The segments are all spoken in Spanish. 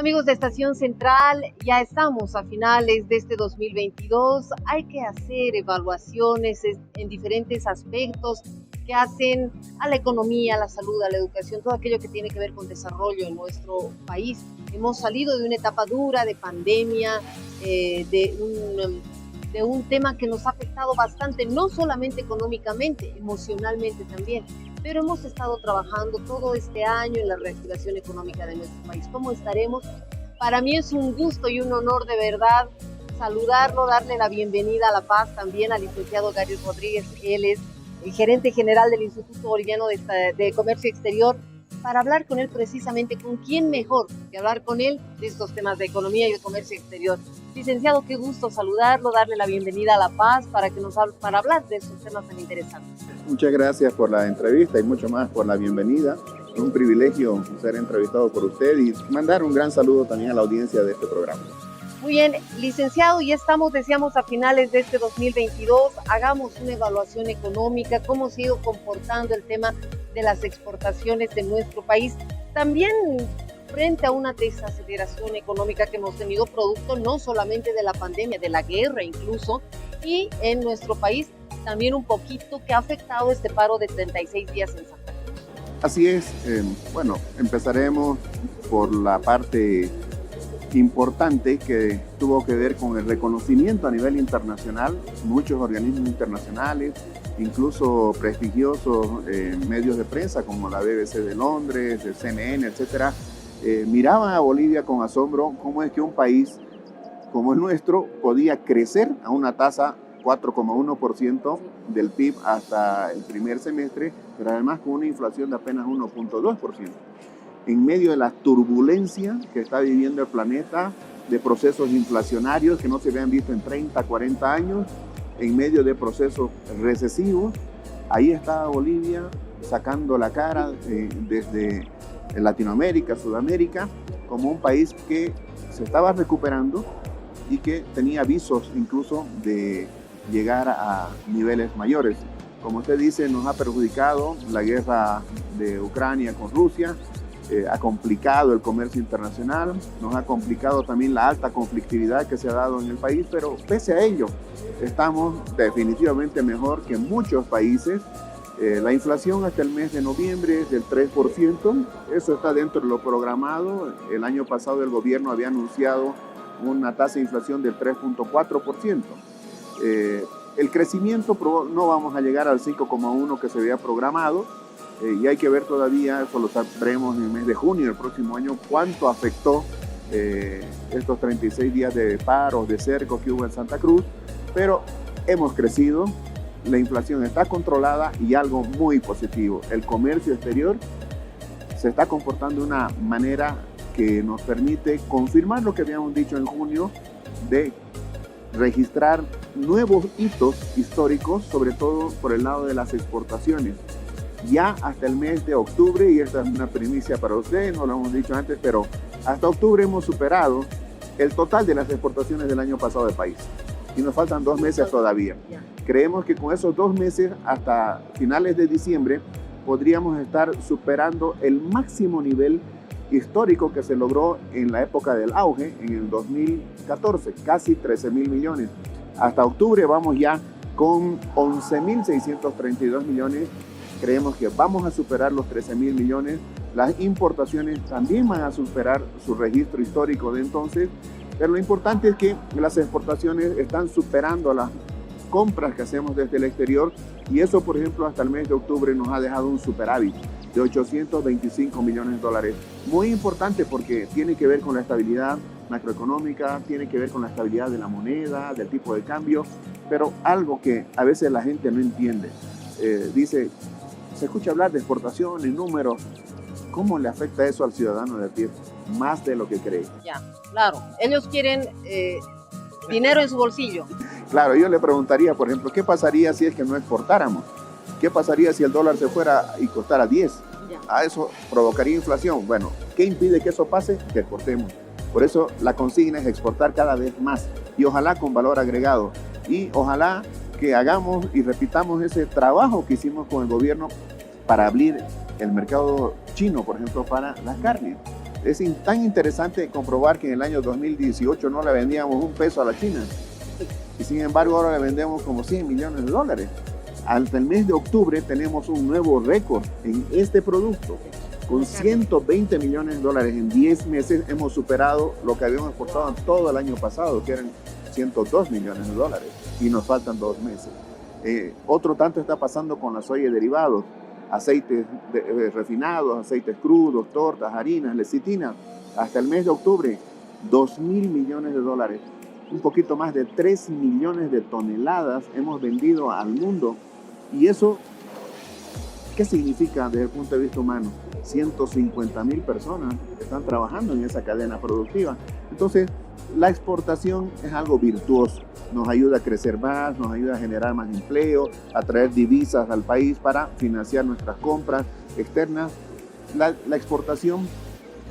Amigos de Estación Central, ya estamos a finales de este 2022. Hay que hacer evaluaciones en diferentes aspectos que hacen a la economía, a la salud, a la educación, todo aquello que tiene que ver con desarrollo en nuestro país. Hemos salido de una etapa dura de pandemia, de un tema que nos ha afectado bastante, no solamente económicamente, emocionalmente también. Pero hemos estado trabajando todo este año en la reactivación económica de nuestro país. ¿Cómo estaremos? Para mí es un gusto y un honor de verdad saludarlo, darle la bienvenida a La Paz también al licenciado Gary Rodríguez. Él es el gerente general del Instituto Boliviano de Comercio Exterior, para hablar con él precisamente, con quién mejor que hablar con él de estos temas de economía y de comercio exterior. Licenciado, qué gusto saludarlo, darle la bienvenida a La Paz para hablar de estos temas tan interesantes. Muchas gracias por la entrevista y mucho más por la bienvenida. Es un privilegio ser entrevistado por usted y mandar un gran saludo también a la audiencia de este programa. Muy bien, licenciado, ya estamos, decíamos, a finales de este 2022. Hagamos una evaluación económica, cómo se ha ido comportando el tema de las exportaciones de nuestro país. También frente a una desaceleración económica que hemos tenido producto no solamente de la pandemia, de la guerra incluso, y en nuestro país también un poquito que ha afectado este paro de 36 días en Santa Cruz. Así es, bueno, empezaremos por la parte importante que tuvo que ver con el reconocimiento a nivel internacional. Muchos organismos internacionales, incluso prestigiosos medios de prensa como la BBC de Londres, el CNN, etcétera, miraban a Bolivia con asombro cómo es que un país como el nuestro podía crecer a una tasa 4,1% del PIB hasta el primer semestre, pero además con una inflación de apenas 1,2%. En medio de la turbulencia que está viviendo el planeta, de procesos inflacionarios que no se habían visto en 30, 40 años, en medio de procesos recesivos, ahí está Bolivia sacando la cara desde Latinoamérica, Sudamérica, como un país que se estaba recuperando y que tenía visos incluso de llegar a niveles mayores. Como usted dice, nos ha perjudicado la guerra de Ucrania con Rusia, ha complicado el comercio internacional, nos ha complicado también la alta conflictividad que se ha dado en el país, pero pese a ello, estamos definitivamente mejor que muchos países. La inflación hasta el mes de noviembre es del 3%, eso está dentro de lo programado. El año pasado el gobierno había anunciado una tasa de inflación del 3,4%. El crecimiento no vamos a llegar al 5,1% que se había programado, y hay que ver todavía, eso lo sabremos en el mes de junio del próximo año, cuánto afectó estos 36 días de paros, de cercos que hubo en Santa Cruz, pero hemos crecido, la inflación está controlada y algo muy positivo, el comercio exterior se está comportando de una manera que nos permite confirmar lo que habíamos dicho en junio, de registrar nuevos hitos históricos, sobre todo por el lado de las exportaciones. Ya hasta el mes de octubre, y esta es una primicia para ustedes, no lo hemos dicho antes, pero hasta octubre hemos superado el total de las exportaciones del año pasado del país. Y nos faltan 2 meses todavía. Creemos que con esos 2 meses, hasta finales de diciembre, podríamos estar superando el máximo nivel histórico que se logró en la época del auge, en el 2014, casi 13.000 millones. Hasta octubre vamos ya con 11.632 millones. Creemos que vamos a superar los 13.000 millones. Las importaciones también van a superar su registro histórico de entonces, pero lo importante es que las exportaciones están superando a las compras que hacemos desde el exterior, y eso, por ejemplo, hasta el mes de octubre nos ha dejado un superávit de 825 millones de dólares. Muy importante porque tiene que ver con la estabilidad macroeconómica, tiene que ver con la estabilidad de la moneda, del tipo de cambio, pero algo que a veces la gente no entiende. Dice, se escucha hablar de exportación en números. ¿Cómo le afecta eso al ciudadano de a pie? Más de lo que cree. Ya, claro. Ellos quieren dinero en su bolsillo. Claro, yo le preguntaría, por ejemplo, ¿qué pasaría si es que no exportáramos? ¿Qué pasaría si el dólar se fuera y costara 10? A eso provocaría inflación. Bueno, ¿qué impide que eso pase? Que exportemos. Por eso la consigna es exportar cada vez más, y ojalá con valor agregado, y ojalá que hagamos y repitamos ese trabajo que hicimos con el gobierno para abrir el mercado chino, por ejemplo, para las carnes. Es tan interesante comprobar que en el año 2018 no le vendíamos $1 a la China. Y sin embargo ahora le vendemos como $100 millones. Hasta el mes de octubre tenemos un nuevo récord en este producto. Con $120 millones en 10 meses hemos superado lo que habíamos exportado en todo el año pasado, que eran $102 millones. Y nos faltan 2 meses. Otro tanto está pasando con la soya y derivados. Aceites refinados, aceites crudos, tortas, harinas, lecitina. Hasta el mes de octubre, $2.000 millones. Un poquito más de 3 millones de toneladas hemos vendido al mundo. Y eso, ¿qué significa desde el punto de vista humano? 150.000 personas están trabajando en esa cadena productiva. Entonces, la exportación es algo virtuoso. Nos ayuda a crecer más, nos ayuda a generar más empleo, a traer divisas al país para financiar nuestras compras externas. La exportación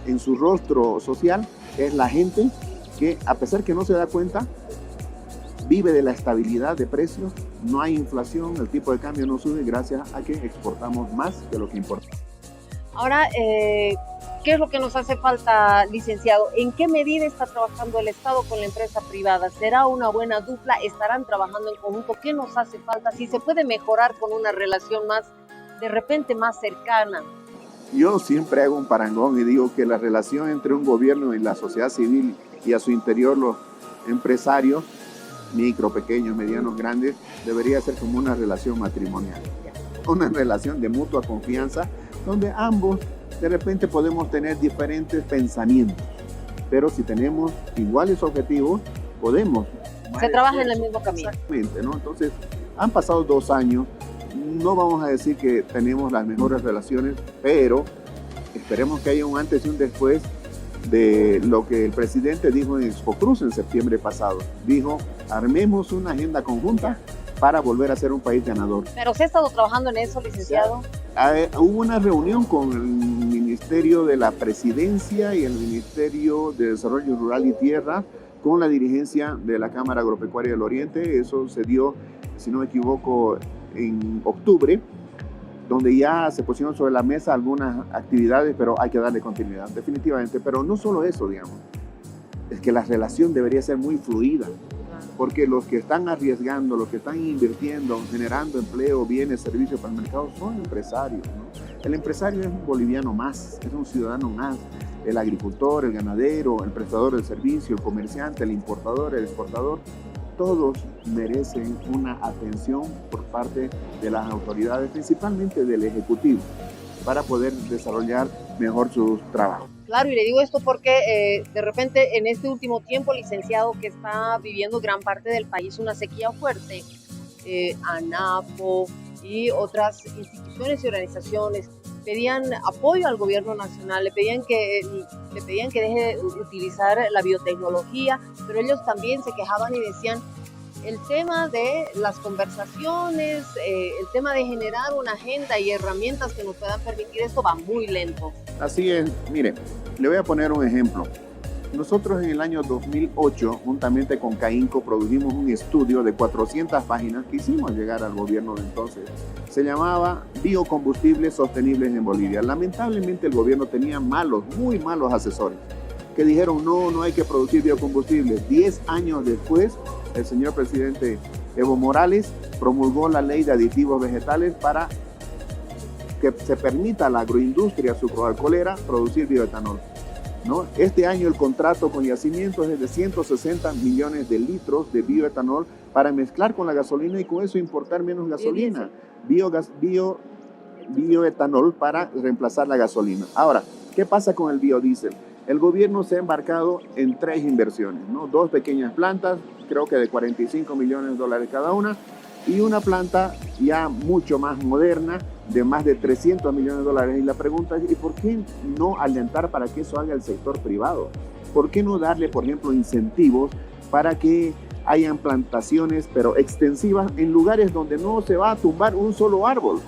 en su rostro social es la gente que, a pesar que no se da cuenta, vive de la estabilidad de precios, no hay inflación, el tipo de cambio no sube gracias a que exportamos más que lo que importamos. Ahora, ¿qué es lo que nos hace falta, licenciado? ¿En qué medida está trabajando el Estado con la empresa privada? ¿Será una buena dupla? ¿Estarán trabajando en conjunto? ¿Qué nos hace falta? Si se puede mejorar con una relación más, de repente, más cercana. Yo siempre hago un parangón y digo que la relación entre un gobierno y la sociedad civil y a su interior los empresarios, micro, pequeños, medianos, grandes, debería ser como una relación matrimonial. Una relación de mutua confianza donde ambos de repente podemos tener diferentes pensamientos, pero si tenemos iguales objetivos, podemos. Se trabaja en el mismo camino. Exactamente, ¿no? Entonces, han pasado 2 años, no vamos a decir que tenemos las mejores relaciones, pero esperemos que haya un antes y un después de lo que el presidente dijo en Expo Cruz en septiembre pasado. Dijo, armemos una agenda conjunta para volver a ser un país ganador. ¿Pero se ha estado trabajando en eso, licenciado? Hubo una reunión con el Ministerio de la Presidencia y el Ministerio de Desarrollo Rural y Tierra con la dirigencia de la Cámara Agropecuaria del Oriente. Eso se dio, si no me equivoco, en octubre, donde ya se pusieron sobre la mesa algunas actividades, pero hay que darle continuidad, definitivamente. Pero no solo eso, digamos, es que la relación debería ser muy fluida. Porque los que están arriesgando, los que están invirtiendo, generando empleo, bienes, servicios para el mercado son empresarios, ¿no? El empresario es un boliviano más, es un ciudadano más. El agricultor, el ganadero, el prestador del servicio, el comerciante, el importador, el exportador, todos merecen una atención por parte de las autoridades, principalmente del Ejecutivo, para poder desarrollar mejor sus trabajos. Claro, y le digo esto porque de repente en este último tiempo, licenciado, que está viviendo gran parte del país una sequía fuerte, ANAPO y otras instituciones y organizaciones pedían apoyo al gobierno nacional, le pedían que deje de utilizar la biotecnología, pero ellos también se quejaban y decían, el tema de las conversaciones, el tema de generar una agenda y herramientas que nos puedan permitir esto va muy lento. Así es, mire, le voy a poner un ejemplo. Nosotros en el año 2008, juntamente con CAINCO, produjimos un estudio de 400 páginas que hicimos llegar al gobierno de entonces. Se llamaba Biocombustibles Sostenibles en Bolivia. Lamentablemente el gobierno tenía muy malos asesores que dijeron no hay que producir biocombustibles. 10 años después, el señor presidente Evo Morales promulgó la ley de aditivos vegetales para que se permita a la agroindustria sucroalcoholera producir bioetanol, ¿no? Este año el contrato con Yacimientos es de 160 millones de litros de bioetanol para mezclar con la gasolina y con eso importar menos gasolina. Bioetanol para reemplazar la gasolina. Ahora, ¿qué pasa con el biodiesel? El gobierno se ha embarcado en 3 inversiones, ¿no? 2 pequeñas plantas, creo que de $45 millones cada una, y una planta ya mucho más moderna, de más de $300 millones. Y la pregunta es, ¿y por qué no alentar para que eso haga el sector privado? ¿Por qué no darle, por ejemplo, incentivos para que hayan plantaciones, pero extensivas, en lugares donde no se va a tumbar un solo árbol,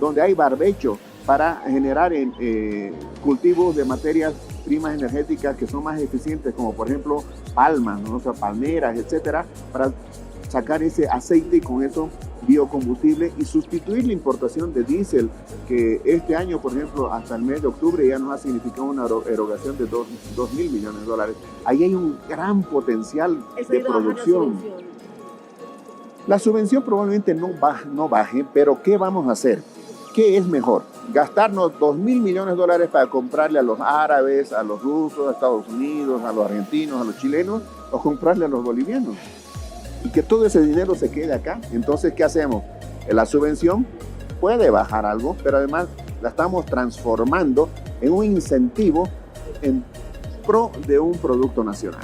donde hay barbecho, para generar cultivos de materias primas energéticas que son más eficientes, como por ejemplo palmas, ¿no? O sea, palmeras, etcétera, para sacar ese aceite y con eso biocombustible y sustituir la importación de diésel, que este año, por ejemplo, hasta el mes de octubre ya nos ha significado una erogación de 2.000 millones de dólares. Ahí hay un gran potencial de producción. La subvención probablemente no baje, pero ¿qué vamos a hacer? ¿Qué es mejor? ¿Gastarnos 2.000 millones de dólares para comprarle a los árabes, a los rusos, a Estados Unidos, a los argentinos, a los chilenos, o comprarle a los bolivianos? Y que todo ese dinero se quede acá. Entonces, ¿qué hacemos? La subvención puede bajar algo, pero además la estamos transformando en un incentivo en pro de un producto nacional.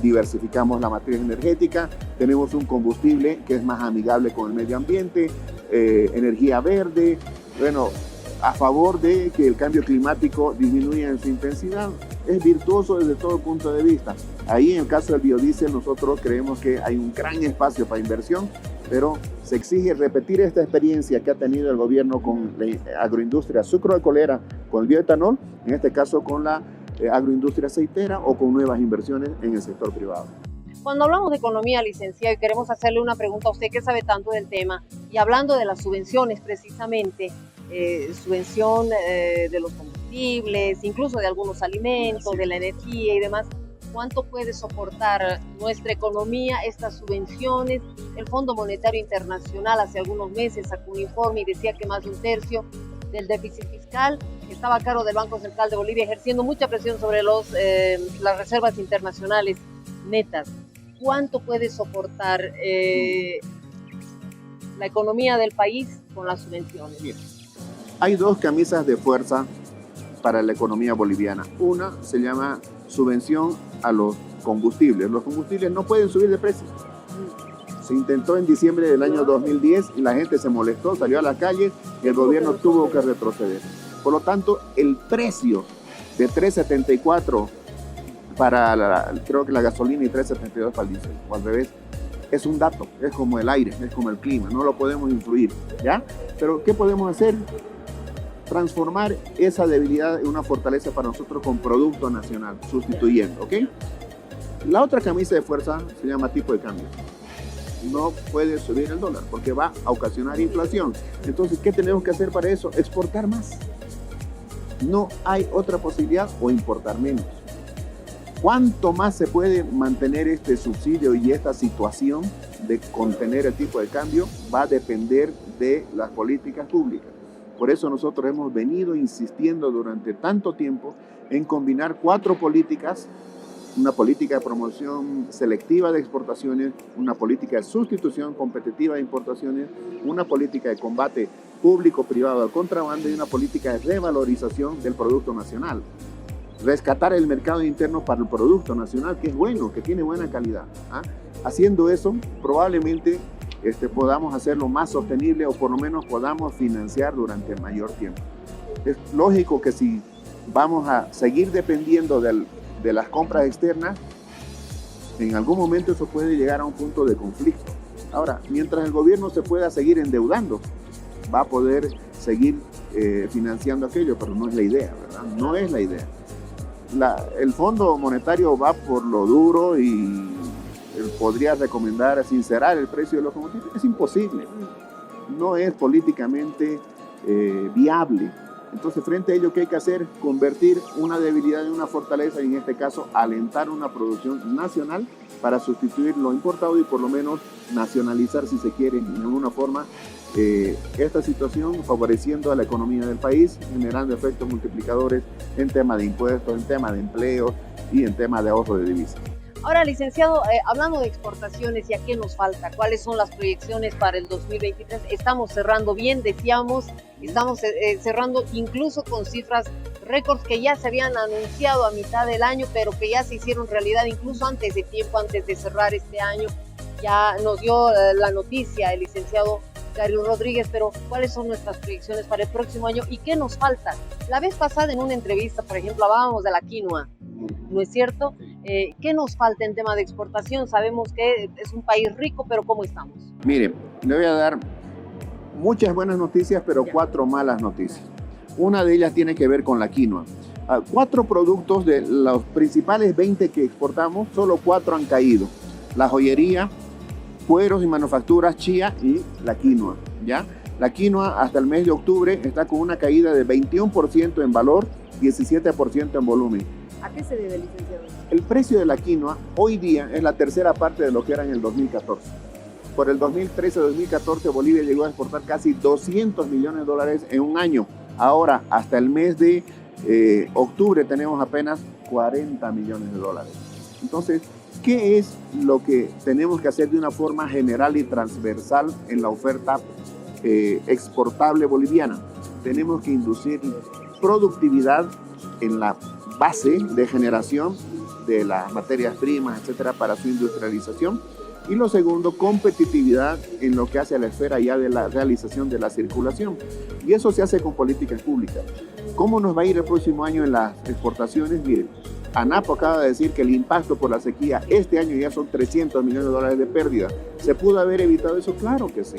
Diversificamos la matriz energética, tenemos un combustible que es más amigable con el medio ambiente, energía verde, bueno, a favor de que el cambio climático disminuya en su intensidad. Es virtuoso desde todo punto de vista. Ahí en el caso del biodiesel nosotros creemos que hay un gran espacio para inversión, pero se exige repetir esta experiencia que ha tenido el gobierno con la agroindustria sucroalcoholera, con el bioetanol, en este caso con la agroindustria aceitera o con nuevas inversiones en el sector privado. Cuando hablamos de economía, licenciado, y queremos hacerle una pregunta a usted que sabe tanto del tema, y hablando de las subvenciones precisamente, subvención de los combustibles, incluso de algunos alimentos, de la energía y demás, ¿cuánto puede soportar nuestra economía estas subvenciones? El Fondo Monetario Internacional hace algunos meses sacó un informe y decía que más de un tercio del déficit fiscal estaba a cargo del Banco Central de Bolivia, ejerciendo mucha presión sobre las reservas internacionales netas. ¿Cuánto puede soportar la economía del país con las subvenciones? Bien. Hay dos camisas de fuerza para la economía boliviana. Una se llama subvención a los combustibles. Los combustibles no pueden subir de precio. Se intentó en diciembre del año 2010 y la gente se molestó, salió a la calle y el gobierno tuvo que retroceder. Por lo tanto, el precio de 3.74 para creo que la gasolina y 3.72 para el diésel, o al revés, es un dato, es como el aire, es como el clima, no lo podemos influir, ¿ya? Pero ¿qué podemos hacer? Transformar esa debilidad en una fortaleza para nosotros con producto nacional, sustituyendo, ¿ok? La otra camisa de fuerza se llama tipo de cambio. No puede subir el dólar porque va a ocasionar inflación. Entonces, ¿qué tenemos que hacer para eso? Exportar más. No hay otra posibilidad, o importar menos. ¿Cuánto más se puede mantener este subsidio y esta situación de contener el tipo de cambio? Va a depender de las políticas públicas. Por eso nosotros hemos venido insistiendo durante tanto tiempo en combinar 4 políticas: una política de promoción selectiva de exportaciones, una política de sustitución competitiva de importaciones, una política de combate público-privado al contrabando y una política de revalorización del producto nacional. Rescatar el mercado interno para el producto nacional, que es bueno, que tiene buena calidad. Haciendo eso, probablemente podamos hacerlo más sostenible, o por lo menos podamos financiar durante mayor tiempo. Es lógico que si vamos a seguir dependiendo de las compras externas, en algún momento eso puede llegar a un punto de conflicto. Ahora, mientras el gobierno se pueda seguir endeudando, va a poder seguir financiando aquello, pero no es la idea, ¿verdad? No es la idea. El Fondo Monetario va por lo duro y podría recomendar sincerar el precio de los combustibles. Es imposible, no es políticamente viable. Entonces, frente a ello, ¿qué hay que hacer? Convertir una debilidad en una fortaleza y, en este caso, alentar una producción nacional para sustituir lo importado y por lo menos nacionalizar, si se quiere, de alguna forma, esta situación, favoreciendo a la economía del país, generando efectos multiplicadores en tema de impuestos, en tema de empleo y en tema de ahorro de divisas. Ahora, licenciado, hablando de exportaciones, ¿y a qué nos falta? ¿Cuáles son las proyecciones para el 2023? Estamos cerrando bien, decíamos, estamos cerrando incluso con cifras récords que ya se habían anunciado a mitad del año, pero que ya se hicieron realidad incluso antes de tiempo, antes de cerrar este año. Ya nos dio la noticia el licenciado Darío Rodríguez, pero ¿cuáles son nuestras proyecciones para el próximo año y qué nos falta? La vez pasada en una entrevista, por ejemplo, hablábamos de la quinoa, ¿no es cierto? ¿Qué nos falta en tema de exportación? Sabemos que es un país rico, pero ¿cómo estamos? Mire, le voy a dar muchas buenas noticias, pero 4 malas noticias. Una de ellas tiene que ver con la quinoa. 4 productos de los principales 20 que exportamos, solo 4 han caído. La joyería, cueros y manufacturas, chía y la quinoa, ¿ya? La quinoa hasta el mes de octubre está con una caída de 21% en valor, 17% en volumen. ¿A qué se debe, licenciado? El precio de la quinoa hoy día es la tercera parte de lo que era en el 2014. Por el 2013-2014 Bolivia llegó a exportar casi 200 millones de dólares en un año. Ahora, hasta el mes de octubre tenemos apenas 40 millones de dólares. Entonces, ¿qué es lo que tenemos que hacer de una forma general y transversal en la oferta exportable boliviana? Tenemos que inducir productividad en la base de generación de las materias primas, etcétera, para su industrialización. Y lo segundo, competitividad en lo que hace a la esfera ya de la realización de la circulación. Y eso se hace con políticas públicas. ¿Cómo nos va a ir el próximo año en las exportaciones? Miren, ANAPO acaba de decir que el impacto por la sequía este año ya son 300 millones de dólares de pérdida. ¿Se pudo haber evitado eso? Claro que sí.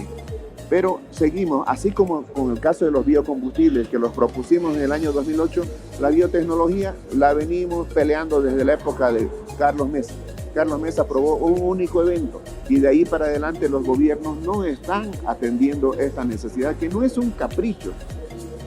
Pero seguimos, así como con el caso de los biocombustibles, que los propusimos en el año 2008, la biotecnología la venimos peleando desde la época de Carlos Mesa. Carlos Mesa aprobó un único evento y de ahí para adelante los gobiernos no están atendiendo esta necesidad, que no es un capricho,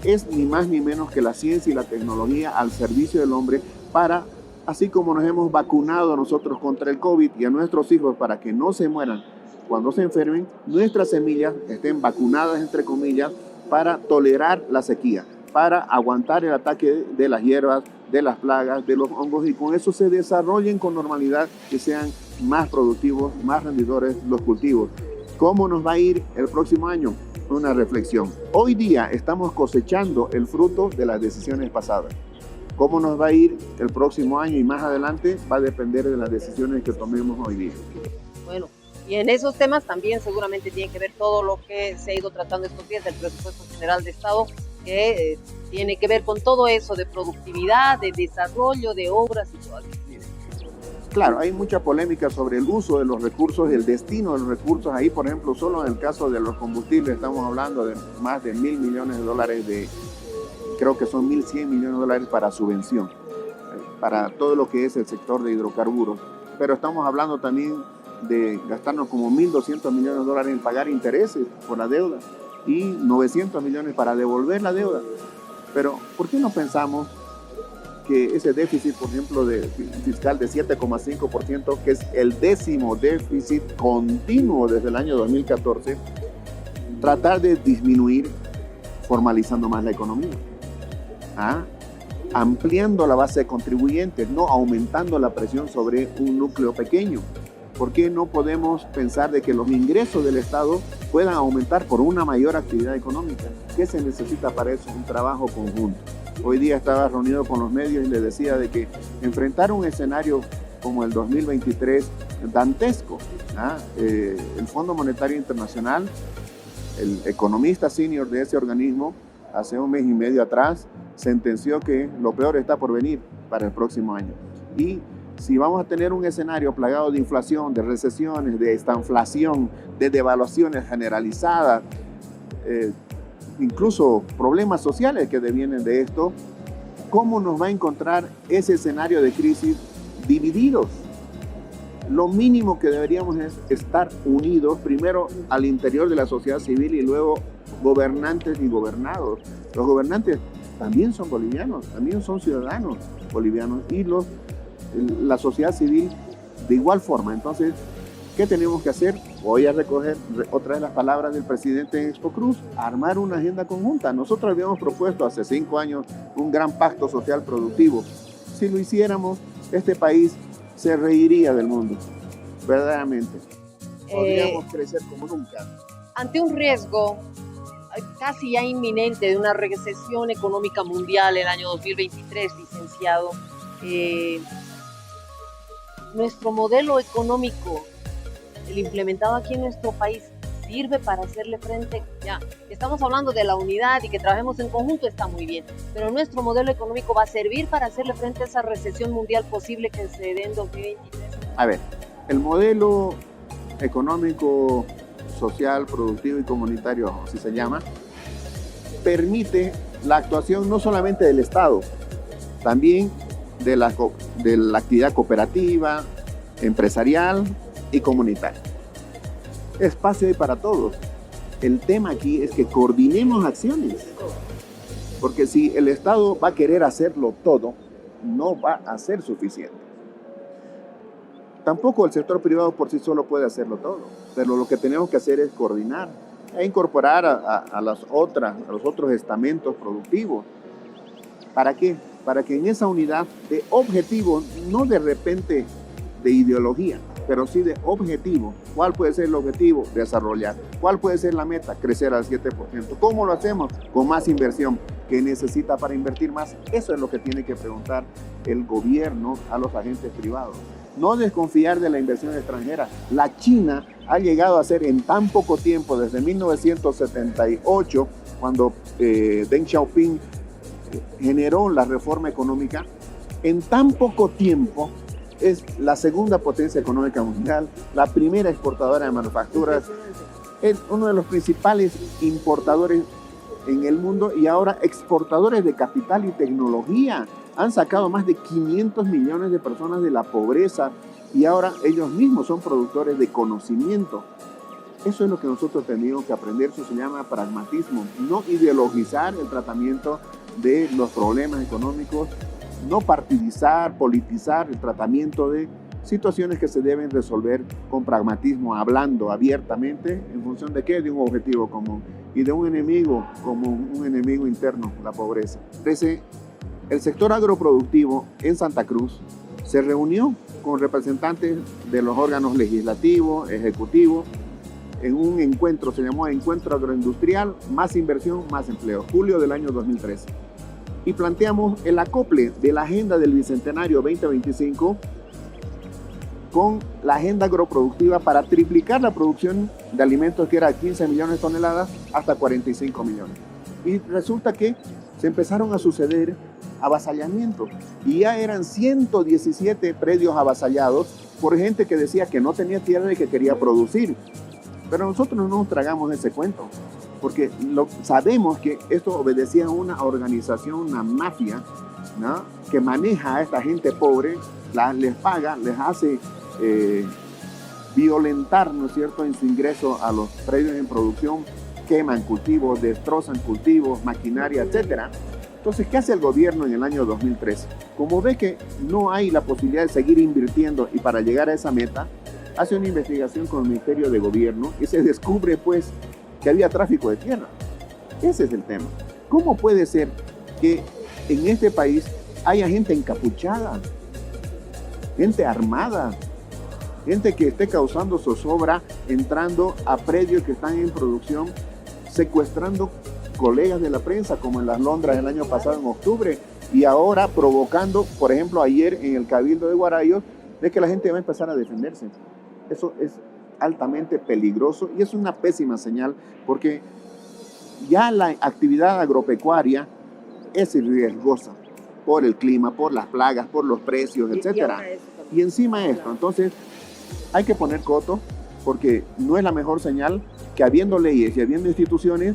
es ni más ni menos que la ciencia y la tecnología al servicio del hombre para, así como nos hemos vacunado nosotros contra el COVID y a nuestros hijos para que no se mueran cuando se enfermen, nuestras semillas estén vacunadas, entre comillas, para tolerar la sequía, para aguantar el ataque de las hierbas, de las plagas, de los hongos, y con eso se desarrollen con normalidad, que sean más productivos, más rendidores los cultivos. ¿Cómo nos va a ir el próximo año? Una reflexión. Hoy día estamos cosechando el fruto de las decisiones pasadas. ¿Cómo nos va a ir el próximo año y más adelante? Va a depender de las decisiones que tomemos hoy día. Bueno, y en esos temas también seguramente tiene que ver todo lo que se ha ido tratando estos días del presupuesto general de Estado, que tiene que ver con todo eso de productividad, de desarrollo, de obras y todo eso. Claro, hay mucha polémica sobre el uso de los recursos y el destino de los recursos. Ahí, por ejemplo, solo en el caso de los combustibles estamos hablando de más de 1.000 millones de dólares creo que son 1.100 millones de dólares para subvención, para todo lo que es el sector de hidrocarburos. Pero estamos hablando también de gastarnos como 1.200 millones de dólares en pagar intereses por la deuda y 900 millones para devolver la deuda. Pero, ¿por qué no pensamos que ese déficit, por ejemplo, fiscal de 7,5%, que es el 10º déficit continuo desde el año 2014, tratar de disminuir formalizando más la economía? Ampliando la base de contribuyentes, no aumentando la presión sobre un núcleo pequeño. ¿Por qué no podemos pensar de que los ingresos del Estado puedan aumentar por una mayor actividad económica? ¿Qué se necesita para eso? Un trabajo conjunto. Hoy día estaba reunido con los medios y les decía de que enfrentar un escenario como el 2023 dantesco, el Fondo Monetario Internacional, el economista senior de ese organismo, hace un mes y medio atrás, sentenció que lo peor está por venir para el próximo año. Y si vamos a tener un escenario plagado de inflación, de recesiones, de estanflación, de devaluaciones generalizadas, incluso problemas sociales que devienen de esto, ¿cómo nos va a encontrar ese escenario de crisis divididos? Lo mínimo que deberíamos es estar unidos, primero al interior de la sociedad civil y luego gobernantes y gobernados. Los gobernantes también son bolivianos, también son ciudadanos bolivianos y la sociedad civil de igual forma. Entonces, ¿qué tenemos que hacer? Voy a recoger otra de las palabras del presidente en Expo Cruz, armar una agenda conjunta. Nosotros habíamos propuesto hace 5 años un gran pacto social productivo. Si lo hiciéramos, este país se reiría del mundo, verdaderamente. Podríamos crecer como nunca. Ante un riesgo casi ya inminente de una recesión económica mundial el año 2023, licenciado, nuestro modelo económico, el implementado aquí en nuestro país, sirve para hacerle frente. Ya estamos hablando de la unidad y que trabajemos en conjunto, está muy bien, pero nuestro modelo económico va a servir para hacerle frente a esa recesión mundial posible que se dé en 2023. A ver, el modelo económico, social, productivo y comunitario, así se llama, permite la actuación no solamente del Estado, también de la actividad cooperativa, empresarial y comunitaria. Espacio hay para todos. El tema aquí es que coordinemos acciones. Porque si el Estado va a querer hacerlo todo, no va a ser suficiente. Tampoco el sector privado por sí solo puede hacerlo todo, pero lo que tenemos que hacer es coordinar e incorporar a los otros estamentos productivos. ¿Para qué? Para que en esa unidad de objetivo, no de repente de ideología, pero sí de objetivo. ¿Cuál puede ser el objetivo? Desarrollar. ¿Cuál puede ser la meta? Crecer al 7%. ¿Cómo lo hacemos? Con más inversión. ¿Qué necesita para invertir más? Eso es lo que tiene que preguntar el gobierno a los agentes privados. No desconfiar de la inversión extranjera. La China ha llegado a ser en tan poco tiempo, desde 1978, cuando Deng Xiaoping generó la reforma económica, en tan poco tiempo es la segunda potencia económica mundial, la primera exportadora de manufacturas, es uno de los principales importadores en el mundo y ahora exportadores de capital y tecnología. Han sacado más de 500 millones de personas de la pobreza y ahora ellos mismos son productores de conocimiento. Eso es lo que nosotros tenemos que aprender, eso se llama pragmatismo, no ideologizar el tratamiento de los problemas económicos, no partidizar, politizar el tratamiento de situaciones que se deben resolver con pragmatismo, hablando abiertamente en función de qué, de un objetivo común y de un enemigo como un enemigo interno, la pobreza. El sector agroproductivo en Santa Cruz se reunió con representantes de los órganos legislativos, ejecutivos, en un encuentro, se llamó Encuentro Agroindustrial, Más Inversión, Más Empleo, julio del año 2013. Y planteamos el acople de la Agenda del Bicentenario 2025 con la Agenda Agroproductiva para triplicar la producción de alimentos que era 15 millones de toneladas hasta 45 millones. Y resulta que se empezaron a suceder avasallamientos y ya eran 117 predios avasallados por gente que decía que no tenía tierra y que quería producir. Pero nosotros no nos tragamos ese cuento, porque sabemos que esto obedecía a una organización, una mafia, ¿no?, que maneja a esta gente pobre, les paga, les hace violentar, ¿no es cierto?, en su ingreso a los predios en producción, queman cultivos, destrozan cultivos, maquinaria, etc. Entonces, ¿qué hace el gobierno en el año 2013? Como ve que no hay la posibilidad de seguir invirtiendo y para llegar a esa meta, hace una investigación con el Ministerio de Gobierno y se descubre, pues, que había tráfico de tierra. Ese es el tema. ¿Cómo puede ser que en este país haya gente encapuchada, gente armada, gente que esté causando zozobra, entrando a predios que están en producción, secuestrando colegas de la prensa, como en las Londras el año pasado en octubre, y ahora provocando, por ejemplo, ayer en el Cabildo de Guarayos, de que la gente va a empezar a defenderse? Eso es altamente peligroso y es una pésima señal, porque ya la actividad agropecuaria es riesgosa por el clima, por las plagas, por los precios, etc. Y encima esto, entonces hay que poner coto, porque no es la mejor señal que habiendo leyes y habiendo instituciones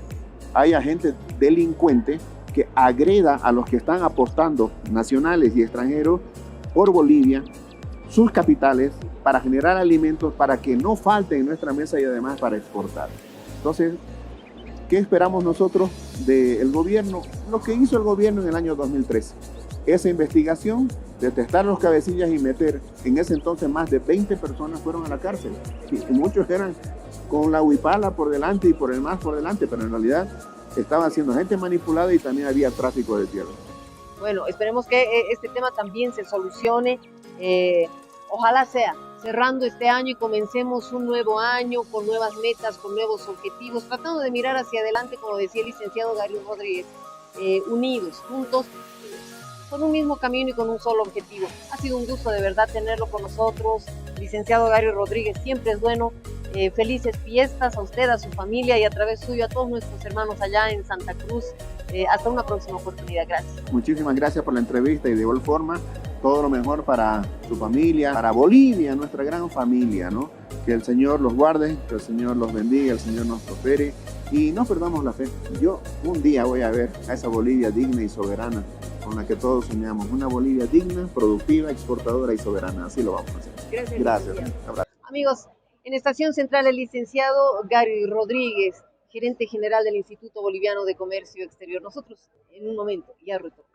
haya gente delincuente que agreda a los que están apostando, nacionales y extranjeros, por Bolivia, sus capitales, para generar alimentos, para que no falten en nuestra mesa y además para exportar. Entonces, ¿qué esperamos nosotros del gobierno? Lo que hizo el gobierno en el año 2013. Esa investigación, detectar los cabecillas y meter, en ese entonces más de 20 personas fueron a la cárcel. Y muchos eran con la huipala por delante y por el MAS por delante, pero en realidad estaban siendo gente manipulada y también había tráfico de tierra. Bueno, esperemos que este tema también se solucione. Ojalá sea cerrando este año y comencemos un nuevo año con nuevas metas, con nuevos objetivos, tratando de mirar hacia adelante, como decía el licenciado Gary Rodríguez, unidos, juntos, con un mismo camino y con un solo objetivo. Ha sido un gusto de verdad tenerlo con nosotros, licenciado Gary Rodríguez, siempre es bueno. Felices fiestas a usted, a su familia y a través suyo a todos nuestros hermanos allá en Santa Cruz. Hasta una próxima oportunidad. Gracias. Muchísimas gracias por la entrevista y de igual forma todo lo mejor para su familia, para Bolivia, nuestra gran familia, ¿no? Que el Señor los guarde, que el Señor los bendiga, el Señor nos prospere y no perdamos la fe. Yo un día voy a ver a esa Bolivia digna y soberana con la que todos soñamos. Una Bolivia digna, productiva, exportadora y soberana. Así lo vamos a hacer. Gracias. Gracias. Amigos, En Estación Central, el licenciado Gary Rodríguez, gerente general del Instituto Boliviano de Comercio Exterior. Nosotros, en un momento, ya retornamos.